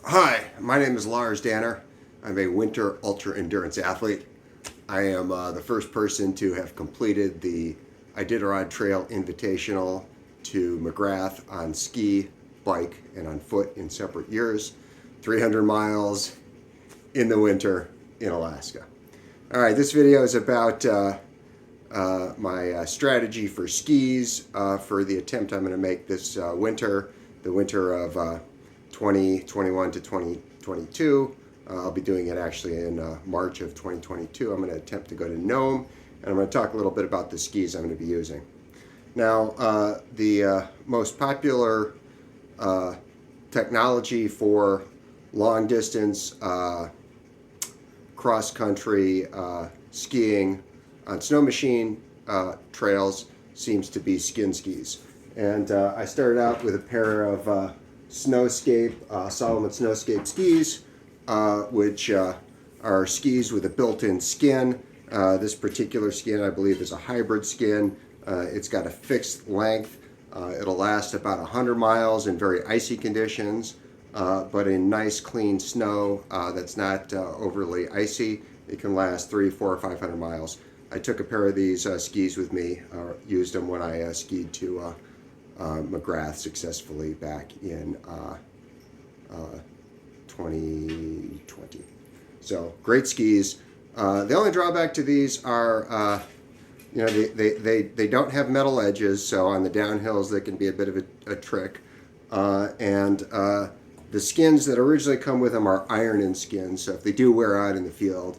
Hi, my name is Lars Danner. I'm a winter ultra endurance athlete. I am the first person to have completed the Iditarod Trail Invitational to McGrath on ski, bike, and on foot in separate years. 300 miles in the winter in Alaska. All right, this video is about my strategy for skis for the attempt I'm going to make this winter, the winter of 2021 to 2022. I'll be doing it actually in March of 2022. I'm going to attempt to go to Nome, and I'm going to talk a little bit about the skis I'm going to be using. Now, the most popular technology for long distance cross country skiing on snow machine trails seems to be skin skis. And I started out with a pair of Snowscape, Solomon Snowscape skis, which are skis with a built-in skin. This particular skin, I believe, is a hybrid skin. It's got a fixed length. It'll last about 100 miles in very icy conditions, but in nice, clean snow that's not overly icy, it can last 300, 400, or 500 miles. I took a pair of these skis with me, used them when I skied to McGrath successfully back in 2020. So great skis. The only drawback to these are, they don't have metal edges, so on the downhills they can be a bit of a trick. And the skins that originally come with them are iron-in skins, so if they do wear out in the field,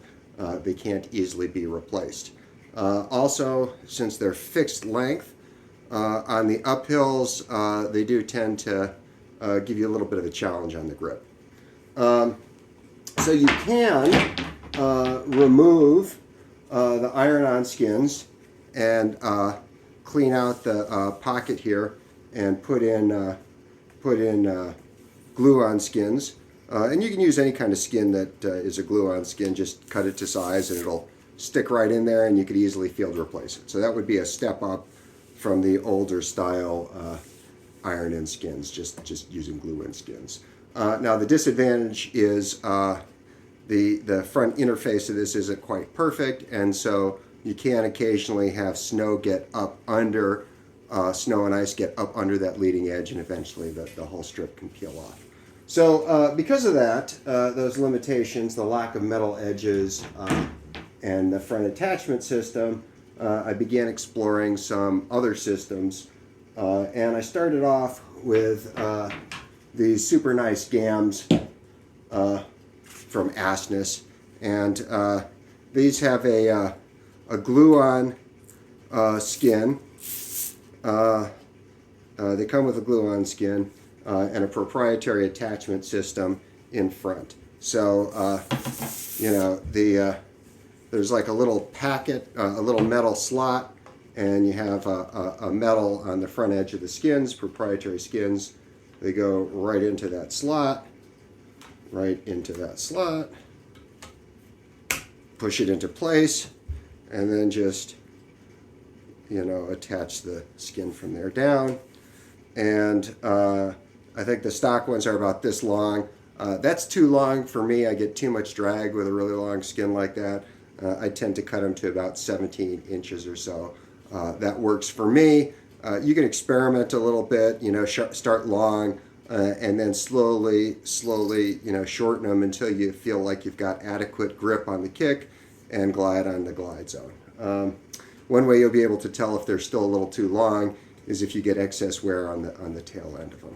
they can't easily be replaced. Also, since they're fixed length, on the uphills, they do tend to give you a little bit of a challenge on the grip. So you can remove the iron-on skins and clean out the pocket here and put in glue-on skins. And you can use any kind of skin that is a glue-on skin. Just cut it to size and it'll stick right in there, and you could easily field replace it. So that would be a step up from the older style iron-in skins, just using glue-in skins. Now the disadvantage is the front interface of this isn't quite perfect, and so you can occasionally have snow get up under, snow and ice get up under that leading edge, and eventually the whole strip can peel off. So because of that, those limitations, the lack of metal edges, and the front attachment system, I began exploring some other systems, and I started off with these super nice gams from Asness, and these have a glue-on skin. They come with a glue-on skin and a proprietary attachment system in front. So there's like a little packet, a little metal slot, and you have a metal on the front edge of the skins, proprietary skins. They go right into that slot, push it into place, and then just, attach the skin from there down. And I think the stock ones are about this long. That's too long for me. I get too much drag with a really long skin like that. I tend to cut them to about 17 inches or so. That works for me. You can experiment a little bit, start long, and then slowly, shorten them until you feel like you've got adequate grip on the kick and glide on the glide zone. One way you'll be able to tell if they're still a little too long is if you get excess wear on the tail end of them.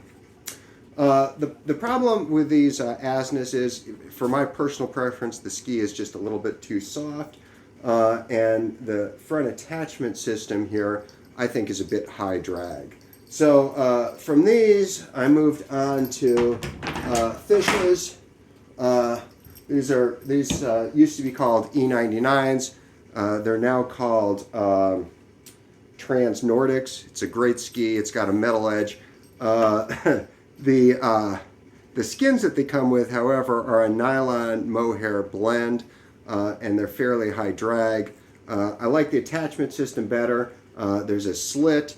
The problem with these Asness is, for my personal preference, the ski is just a little bit too soft, and the front attachment system here I think is a bit high drag. So from these I moved on to Fish's. These used to be called E99s. They're now called Trans Nordics. It's a great ski. It's got a metal edge. The skins that they come with, however, are a nylon mohair blend, and they're fairly high drag. I like the attachment system better. There's a slit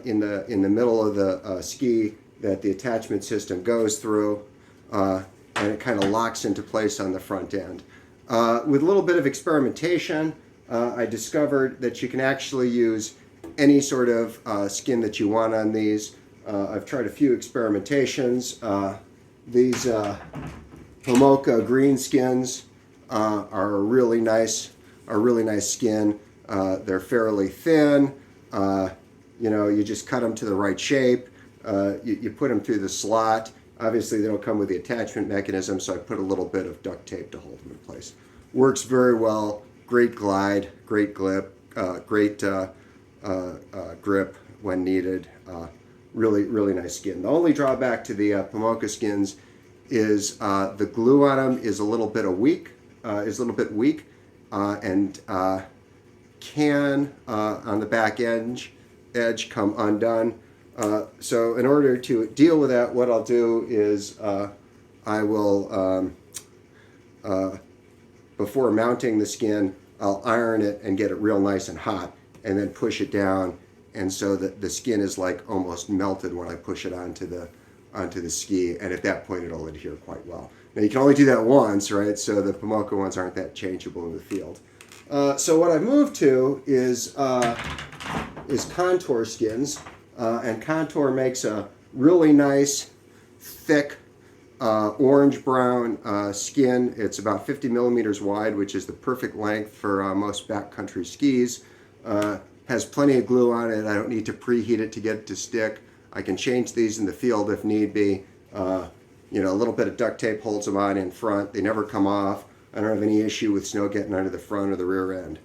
in the middle of the ski that the attachment system goes through. and it kind of locks into place on the front end. With a little bit of experimentation, I discovered that you can actually use any sort of skin that you want on these. I've tried a few experimentations. These Pomoka green skins are a really nice skin. They're fairly thin. You just cut them to the right shape. You put them through the slot. Obviously, they don't come with the attachment mechanism, so I put a little bit of duct tape to hold them in place. Works very well. Great glide, great grip, great grip when needed. Really nice skin. The only drawback to the Pomoka skins is the glue on them is a little bit weak, and can on the back edge come undone. So in order to deal with that, what I'll do is I will, before mounting the skin, I'll iron it and get it real nice and hot, and then push it down, and so that the skin is like almost melted when I push it onto the ski, and at that point it'll adhere quite well. Now you can only do that once, right? So the Pomoka ones aren't that changeable in the field. So what I've moved to is contour skins, and contour makes a really nice, thick, orange-brown skin. It's about 50 millimeters wide, which is the perfect length for most backcountry skis. Has plenty of glue on it. I don't need to preheat it to get it to stick. I can change these in the field if need be. A little bit of duct tape holds them on in front. They never come off. I don't have any issue with snow getting under the front or the rear end.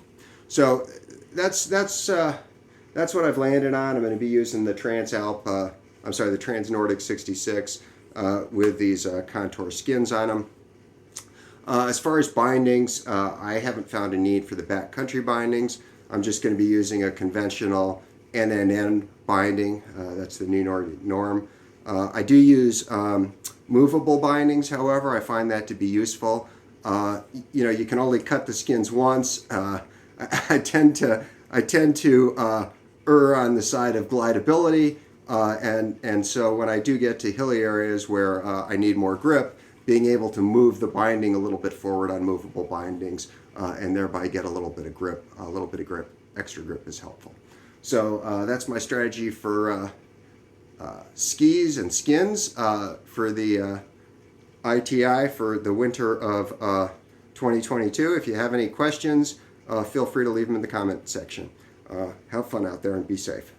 So that's what I've landed on. I'm going to be using the the Trans-Nordic 66 with these contour skins on them. As far as bindings, I haven't found a need for the backcountry bindings. I'm just going to be using a conventional NNN binding. That's the new norm. I do use movable bindings, however. I find that to be useful. You can only cut the skins once. I tend to err on the side of glidability, and so when I do get to hilly areas where I need more grip, being able to move the binding a little bit forward on movable bindings and thereby get a little bit of grip, extra grip is helpful. So that's my strategy for skis and skins for the ITI for the winter of 2022. If you have any questions, feel free to leave them in the comment section. Have fun out there and be safe.